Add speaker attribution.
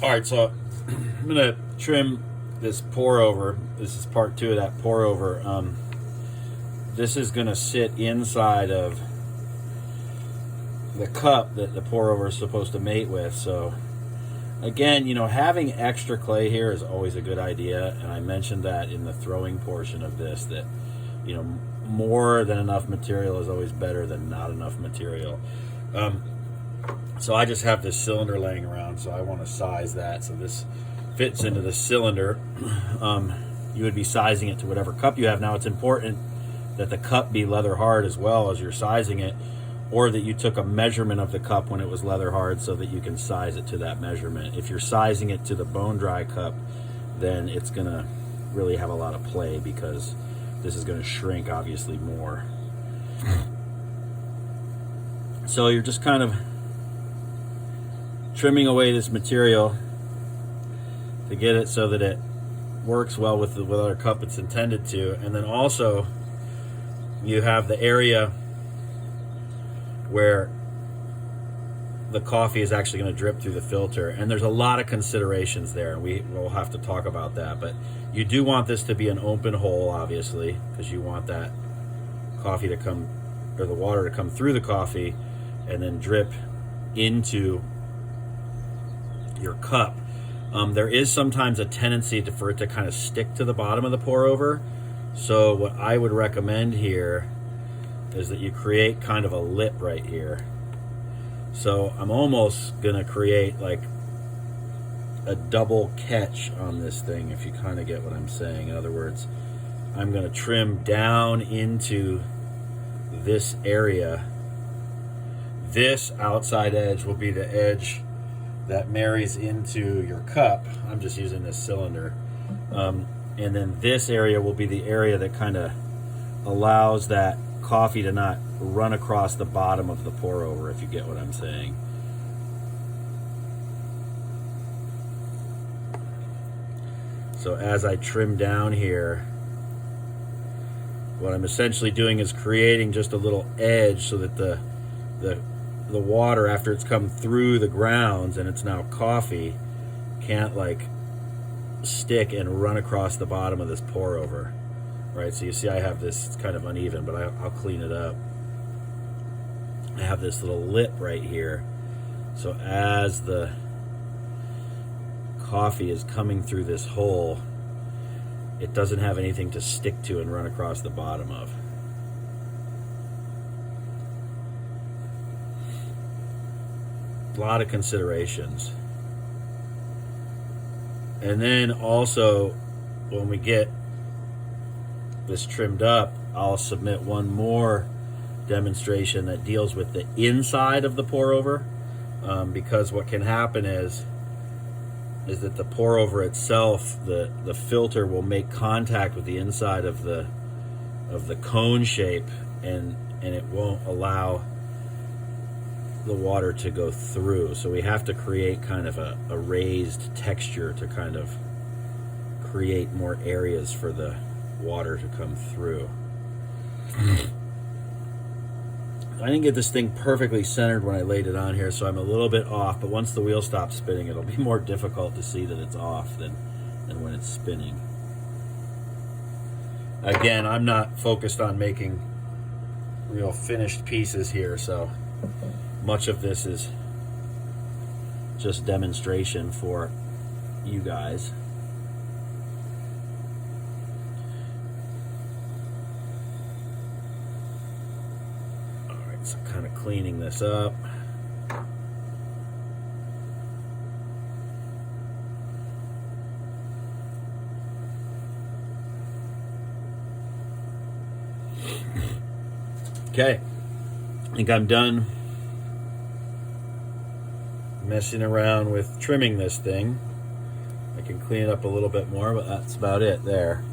Speaker 1: All right, so I'm gonna trim this pour over. This is part two of that pour over. This is gonna sit inside of the cup that the pour over is supposed to mate with. So again, having extra clay here is always a good idea, and I mentioned that in the throwing portion of this, that more than enough material is always better than not enough material. So I just have this cylinder laying around, so I want to size that so this fits into the cylinder. You would be sizing it to whatever cup you have. Now it's important that the cup be leather hard as well as you're sizing it, or that you took a measurement of the cup when it was leather hard so that you can size it to that measurement. If you're sizing it to the bone dry cup, then it's gonna really have a lot of play because this is gonna shrink obviously more. So you're just kind of trimming away this material to get it so that it works well with the other cup it's intended to. And then also you have the area where the coffee is actually going to drip through the filter, and there's a lot of considerations there, and we'll have to talk about that. But you do want this to be an open hole, obviously, because you want that coffee to come, or the water to come through the coffee and then drip into your cup. There is sometimes a tendency for it to kind of stick to the bottom of the pour over. So what I would recommend here is that you create kind of a lip right here. So I'm almost gonna create like a double catch on this thing, if you kind of get what I'm saying. In other words, I'm gonna trim down into this area. This outside edge will be the edge that marries into your cup. I'm just using this cylinder. And then this area will be the area that kind of allows that coffee to not run across the bottom of the pour over, if you get what I'm saying. So as I trim down here, what I'm essentially doing is creating just a little edge so that the water, after it's come through the grounds and it's now coffee, can't like stick and run across the bottom of this pour over. Right, so you see I have this, it's kind of uneven, but I'll clean it up. I have this little lip right here. So as the coffee is coming through this hole, it doesn't have anything to stick to and run across the bottom of. A lot of considerations. And then also, when we get this trimmed up, I'll submit one more demonstration that deals with the inside of the pour over, because what can happen is that the pour over itself, the filter will make contact with the inside of the cone shape, and it won't allow the water to go through. So we have to create kind of a raised texture to kind of create more areas for the water to come through. I didn't get this thing perfectly centered when I laid it on here, so I'm a little bit off, but once the wheel stops spinning, it'll be more difficult to see that it's off than when it's spinning. Again, I'm not focused on making real finished pieces here, so much of this is just demonstration for you guys. So kind of cleaning this up. Okay, I think I'm done messing around with trimming this thing. I can clean it up a little bit more, but that's about it there.